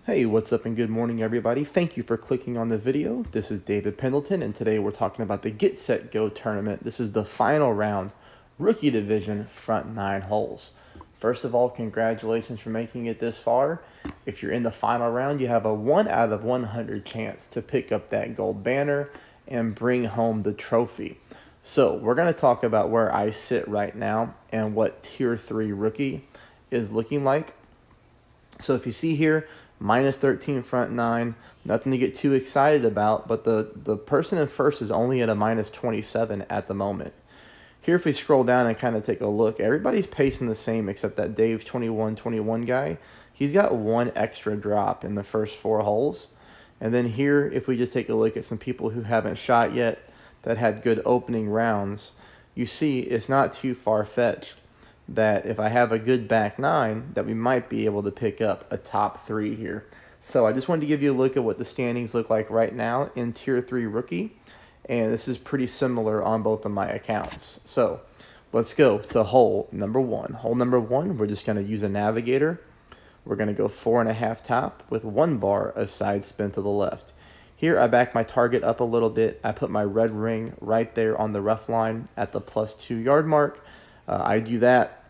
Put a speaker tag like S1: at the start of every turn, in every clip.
S1: Hey, what's up and good morning everybody. Thank you for clicking on the video. This is David Pendleton and today we're talking about the Get Set Go tournament. This is the final round, rookie division, front 9 holes. First of all, congratulations for making it this far. If you're in the final round, you have a 1 out of 100 chance to pick up that gold banner and bring home the trophy. So we're going to talk about where I sit right now and what tier 3 rookie is looking like. So if you see here, minus 13 front 9, nothing to get too excited about, but the person in first is only at a minus 27 at the moment. Here, if we scroll down and kind of take a look, everybody's pacing the same except that Dave 2121 guy. He's got one extra drop in the first 4 holes. And then here, if we just take a look at some people who haven't shot yet that had good opening rounds, you see it's not too far-fetched that if I have a good back 9, that we might be able to pick up a top 3 here. So I just wanted to give you a look at what the standings look like right now in Tier 3 Rookie. And this is pretty similar on both of my accounts. So let's go to hole number 1. Hole number 1, we're just going to use a navigator. We're going to go 4.5 top with 1 bar, a side spin to the left. Here I back my target up a little bit. I put my red ring right there on the rough line at the +2 yard mark. I do that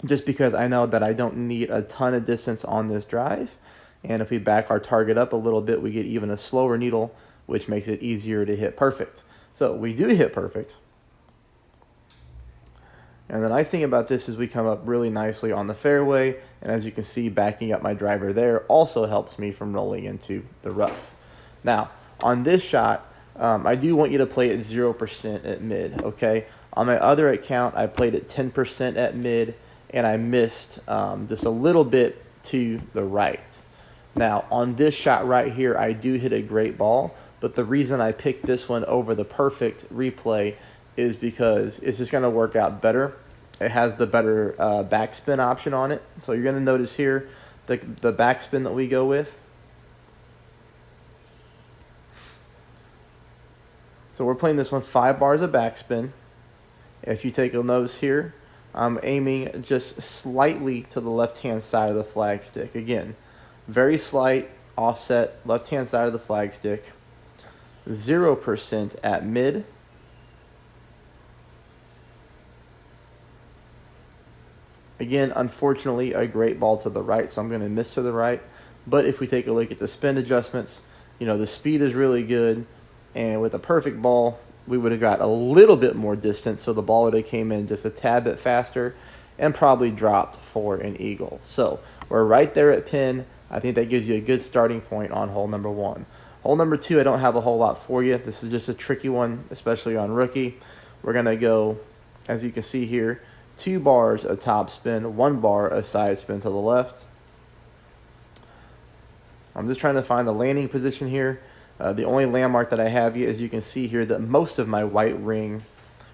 S1: just because I know that I don't need a ton of distance on this drive. And if we back our target up a little bit, we get even a slower needle, which makes it easier to hit perfect. So we do hit perfect. And the nice thing about this is we come up really nicely on the fairway. And as you can see, backing up my driver there also helps me from rolling into the rough. Now, on this shot, I do want you to play at 0% at mid, okay? On my other account, I played at 10% at mid, and I missed just a little bit to the right. Now, on this shot right here, I do hit a great ball, but the reason I picked this one over the perfect replay is because it's just going to work out better. It has the better backspin option on it. So you're going to notice here the backspin that we go with. So we're playing this one 5 bars of backspin. If you take a notice here, I'm aiming just slightly to the left-hand side of the flagstick. Again, very slight offset, left-hand side of the flagstick. 0% at mid. Again, unfortunately, a great ball to the right, so I'm going to miss to the right. But if we take a look at the spin adjustments, you know, the speed is really good. And with a perfect ball, we would have got a little bit more distance, so the ball would have came in just a tad bit faster and probably dropped for an eagle. So we're right there at pin. I think that gives you a good starting point on hole number 1. Hole number 2, I don't have a whole lot for you. This is just a tricky one, especially on rookie. We're going to go, as you can see here, 2 bars a top spin, 1 bar a side spin to the left. I'm just trying to find a landing position here. The only landmark that I have here, as you can see here, that most of my white ring,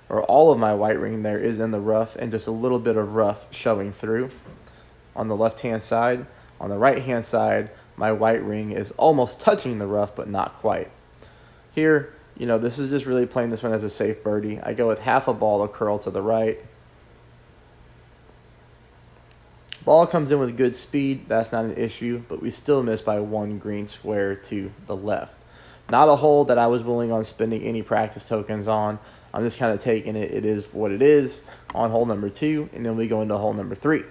S1: or all of my white ring there, is in the rough, and just a little bit of rough showing through on the left-hand side. On the right-hand side, my white ring is almost touching the rough, but not quite. Here, you know, this is just really playing this one as a safe birdie. I go with half a ball of curl to the right. Ball comes in with good speed. That's not an issue, but we still miss by 1 green square to the left. Not a hole that I was willing on spending any practice tokens on. I'm just kind of taking it. It is what it is on hole number 2, and then we go into hole number 3.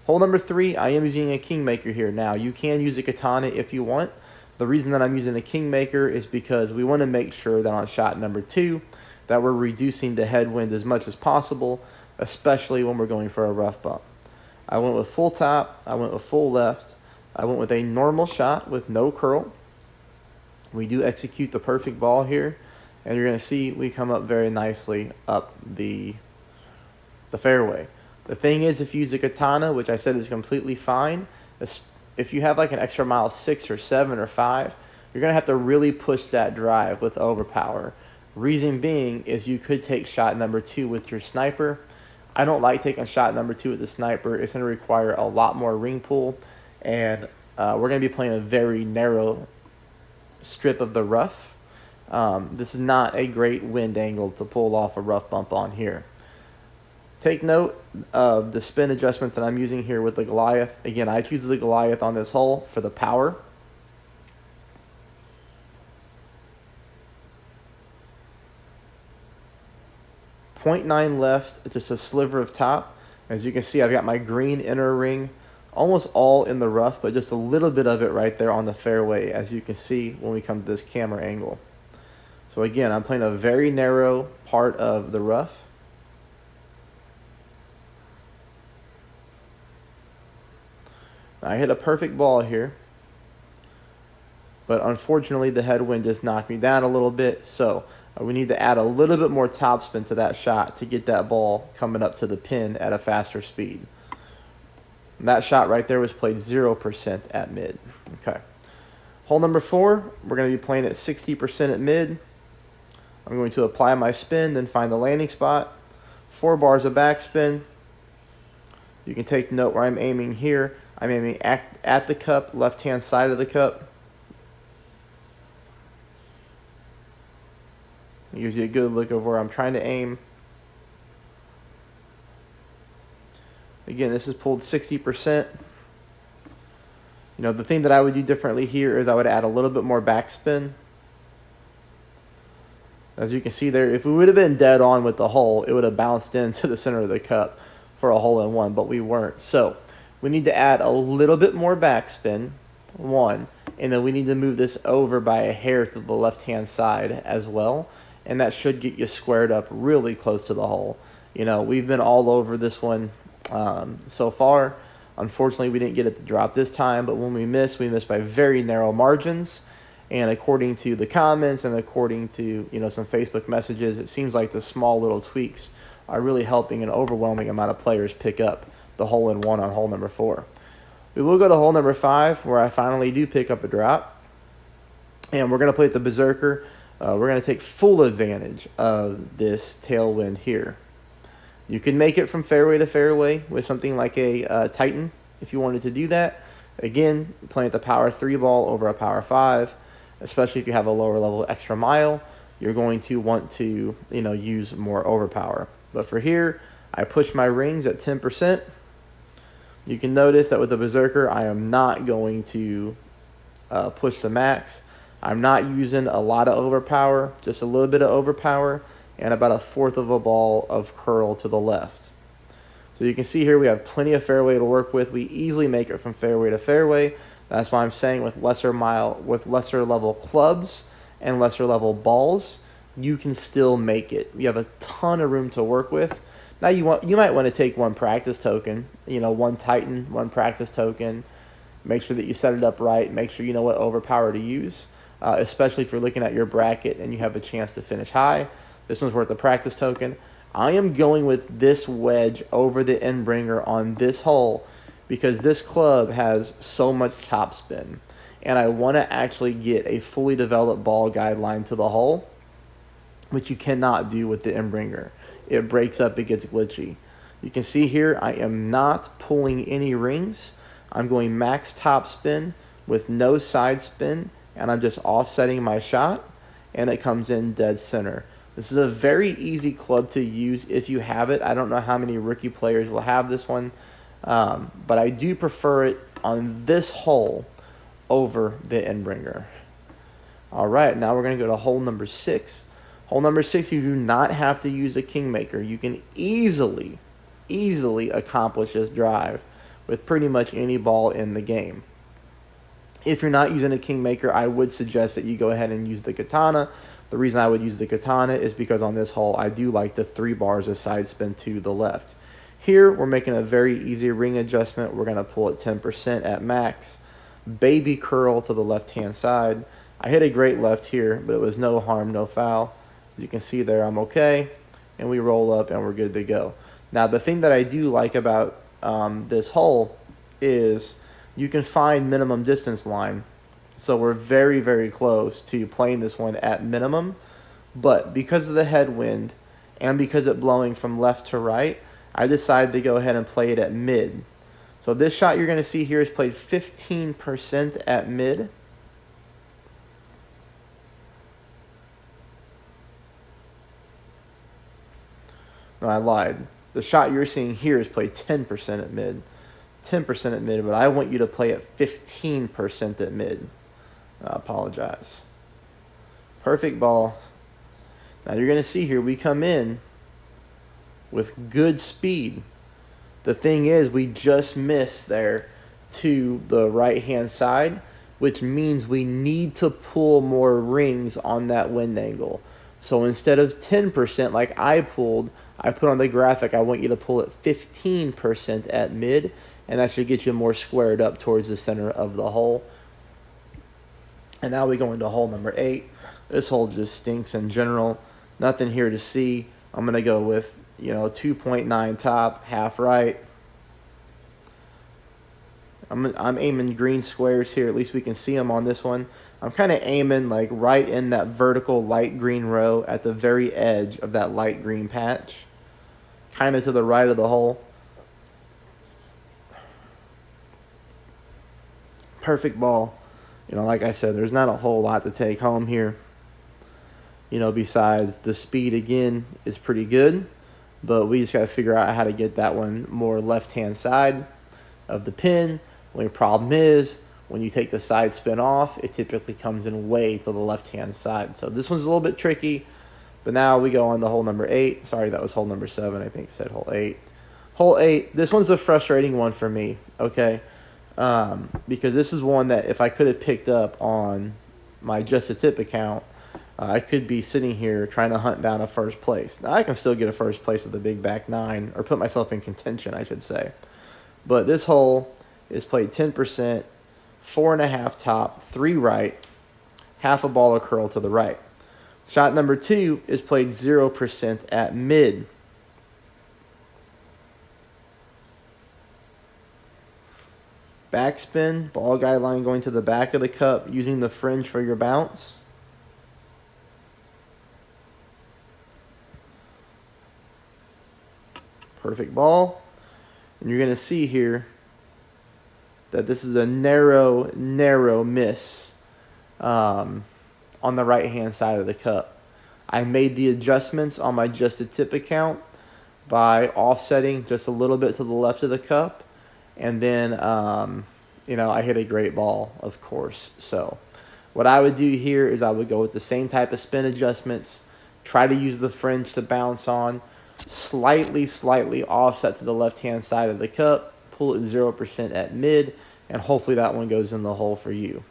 S1: Hole number 3, I am using a Kingmaker here. Now, you can use a Katana if you want. The reason that I'm using a Kingmaker is because we want to make sure that on shot number 2 that we're reducing the headwind as much as possible, especially when we're going for a rough bump. I went with full top. I went with full left. I went with a normal shot with no curl. We do execute the perfect ball here, and you're going to see we come up very nicely up the fairway. The thing is, if you use a Katana, which I said is completely fine, if you have like an extra mile 6 or 7 or 5, you're going to have to really push that drive with overpower. Reason being is you could take shot number 2 with your sniper. I don't like taking shot number 2 with the sniper. It's going to require a lot more ring pull, and we're going to be playing a very narrow strip of the rough. This is not a great wind angle to pull off a rough bump on here. Take note of the spin adjustments that I'm using here with the Goliath. Again, I choose the Goliath on this hole for the power. .9 left, just a sliver of top. As you can see, I've got my green inner ring almost all in the rough, but just a little bit of it right there on the fairway, as you can see when we come to this camera angle. So again, I'm playing a very narrow part of the rough. I hit a perfect ball here, but unfortunately the headwind just knocked me down a little bit, so we need to add a little bit more topspin to that shot to get that ball coming up to the pin at a faster speed. And that shot right there was played 0% at mid. Okay. Hole number 4, we're going to be playing at 60% at mid. I'm going to apply my spin, then find the landing spot. 4 bars of backspin. You can take note where I'm aiming here. I'm aiming at the cup, left-hand side of the cup. It gives you a good look of where I'm trying to aim. Again, this is pulled 60%. You know, the thing that I would do differently here is I would add a little bit more backspin. As you can see there, if we would have been dead on with the hole, it would have bounced into the center of the cup for a hole-in-one, but we weren't. So we need to add a little bit more backspin, one, and then we need to move this over by a hair to the left-hand side as well, and that should get you squared up really close to the hole. You know, we've been all over this one so far. Unfortunately, we didn't get it to drop this time, but when we missed by very narrow margins. And according to the comments and according to, you know, some Facebook messages, it seems like the small little tweaks are really helping an overwhelming amount of players pick up the hole-in-one on hole number 4. We will go to hole number 5, where I finally do pick up a drop. And we're going to play at the Berserker. We're going to take full advantage of this tailwind here. You can make it from fairway to fairway with something like a Titan if you wanted to do that. Again, playing at the power 3 ball over a power 5. Especially if you have a lower level extra mile, you're going to want to, you know, use more overpower. But for here, I push my rings at 10%. You can notice that with the Berserker, I am not going to push the max. I'm not using a lot of overpower, just a little bit of overpower, and about 1/4 of a ball of curl to the left. So you can see here we have plenty of fairway to work with. We easily make it from fairway to fairway. That's why I'm saying with lesser level clubs and lesser level balls, you can still make it. You have a ton of room to work with. Now you might want to take one practice token, you know, one Titan, one practice token. Make sure that you set it up right. Make sure you know what overpower to use, especially if you're looking at your bracket and you have a chance to finish high. This one's worth a practice token. I am going with this wedge over the Endbringer on this hole, because this club has so much topspin, and I want to actually get a fully developed ball guideline to the hole, which you cannot do with the Endbringer. It breaks up, it gets glitchy. You can see here I am not pulling any rings. I'm going max topspin with no side spin, and I'm just offsetting my shot, and it comes in dead center. This is a very easy club to use if you have it. I don't know how many rookie players will have this one. But I do prefer it on this hole over the Endbringer. All right, now we're going to go to hole number 6. Hole number 6, you do not have to use a Kingmaker. You can easily accomplish this drive with pretty much any ball in the game. If you're not using a Kingmaker, I would suggest that you go ahead and use the Katana. The reason I would use the Katana is because on this hole, I do like the 3 bars of side spin to the left. Here, we're making a very easy ring adjustment. We're going to pull at 10% at max. Baby curl to the left-hand side. I hit a great left here, but it was no harm, no foul. As you can see there, I'm okay. And we roll up, and we're good to go. Now, the thing that I do like about this hole is you can find minimum distance line. So we're very, very close to playing this one at minimum. But because of the headwind and because it's blowing from left to right, I decided to go ahead and play it at mid. So this shot you're going to see here is played 15% at mid. No, I lied. The shot you're seeing here is played 10% at mid. 10% at mid, but I want you to play at 15% at mid. I apologize. Perfect ball. Now you're going to see here we come in with good speed. The thing is, we just missed there to the right-hand side, which means we need to pull more rings on that wind angle. So instead of 10% like I pulled, I put on the graphic, I want you to pull it 15% at mid, and that should get you more squared up towards the center of the hole. And now we go into hole number 8. This hole just stinks in general. Nothing here to see. I'm going to go with, 2.9 top, half right. I'm aiming green squares here. At least we can see them on this one. I'm kind of aiming like right in that vertical light green row at the very edge of that light green patch. Kind of to the right of the hole. Perfect ball. Like I said, there's not a whole lot to take home here. Besides the speed again is pretty good. But we just got to figure out how to get that one more left-hand side of the pin. The only problem is, when you take the side spin off, it typically comes in way to the left-hand side. So this one's a little bit tricky. But now we go on to hole number 8. Sorry, that was hole number 7. I think it said hole 8. Hole 8, this one's a frustrating one for me, okay? Because this is one that if I could have picked up on my Just a Tip account, I could be sitting here trying to hunt down a first place. Now, I can still get a first place with a big back 9, or put myself in contention, I should say. But this hole is played 10%, 4.5 top, 3 right, half a ball of curl to the right. Shot number 2 is played 0% at mid. Backspin, ball guideline going to the back of the cup, using the fringe for your bounce. Perfect ball. And you're going to see here that this is a narrow miss on the right-hand side of the cup. I made the adjustments on my Just a Tip account by offsetting just a little bit to the left of the cup. And then, I hit a great ball, of course. So what I would do here is I would go with the same type of spin adjustments, try to use the fringe to bounce on, slightly offset to the left-hand side of the cup, pull it 0% at mid, and hopefully that one goes in the hole for you.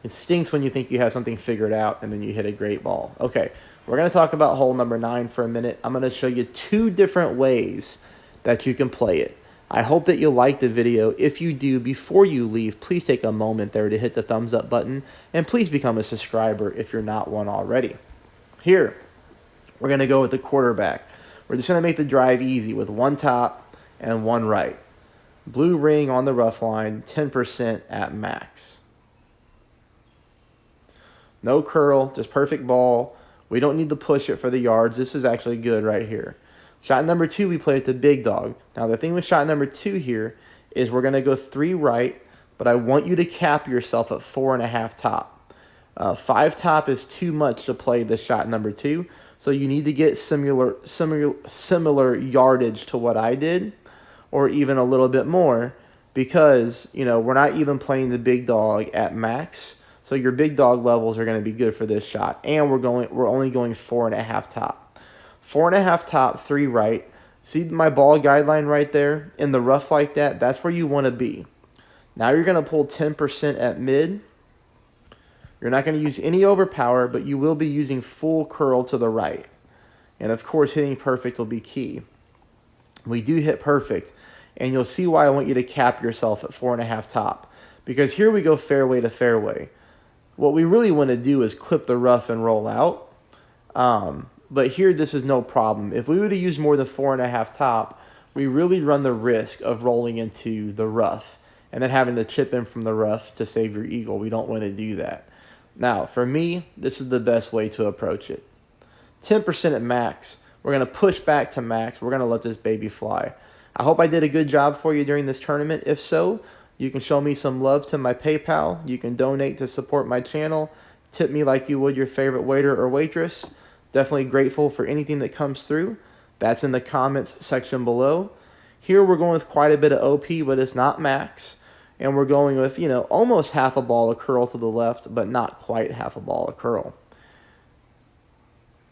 S1: It stinks when you think you have something figured out and then you hit a great ball. Okay, we're going to talk about hole number 9 for a minute. I'm going to show you 2 different ways that you can play it. I hope that you like the video. If you do, before you leave, please take a moment there to hit the thumbs up button, and please become a subscriber if you're not one already. Here, we're going to go with the quarterback. We're just going to make the drive easy with 1 top and 1 right. Blue ring on the rough line, 10% at max. No curl, just perfect ball. We don't need to push it for the yards. This is actually good right here. Shot number 2, we play with the big dog. Now, the thing with shot number 2 here is we're going to go 3 right, but I want you to cap yourself at 4.5 top. 5 top is too much to play this shot number 2, so you need to get similar yardage to what I did, or even a little bit more, because, we're not even playing the big dog at max, so your big dog levels are going to be good for this shot, and we're only going 4.5 top. 4.5 top, 3 right. See my ball guideline right there in the rough like that? That's where you want to be. Now you're going to pull 10% at mid. You're not going to use any overpower, but you will be using full curl to the right. And of course, hitting perfect will be key. We do hit perfect, and you'll see why I want you to cap yourself at 4.5 top. Because here we go fairway to fairway. What we really want to do is clip the rough and roll out. But here, this is no problem. If we were to use more than 4.5 top, we really run the risk of rolling into the rough and then having to chip in from the rough to save your eagle. We don't want to do that. Now, for me, this is the best way to approach it. 10% at max. We're going to push back to max. We're going to let this baby fly. I hope I did a good job for you during this tournament. If so, you can show me some love to my PayPal. You can donate to support my channel. Tip me like you would your favorite waiter or waitress. Definitely grateful for anything that comes through. That's in the comments section below. Here we're going with quite a bit of OP, but it's not max. And we're going with, almost half a ball of curl to the left, but not quite half a ball of curl.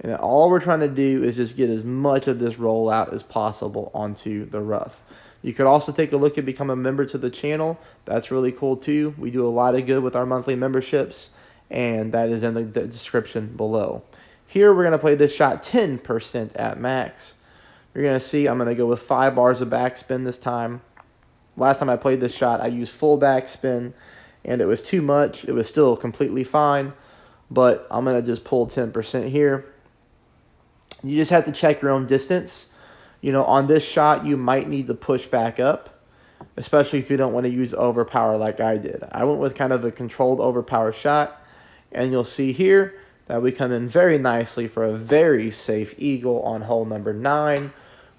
S1: And all we're trying to do is just get as much of this rollout as possible onto the rough. You could also take a look at become a member to the channel. That's really cool too. We do a lot of good with our monthly memberships, and that is in the description below. Here we're going to play this shot 10% at max. You're going to see I'm going to go with 5 bars of backspin this time. Last time I played this shot, I used full backspin, and it was too much. It was still completely fine, but I'm going to just pull 10% here. You just have to check your own distance. On this shot, you might need to push back up, especially if you don't want to use overpower like I did. I went with kind of a controlled overpower shot, and you'll see here that we come in very nicely for a very safe eagle on hole number 9.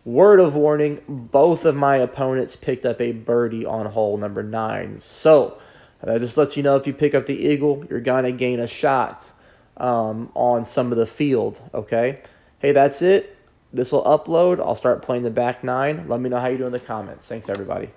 S1: Word of warning, both of my opponents picked up a birdie on hole number 9. So that just lets you know if you pick up the eagle, you're going to gain a shot on some of the field, okay? Hey, that's it. This will upload. I'll start playing the back 9. Let me know how you do in the comments. Thanks, everybody.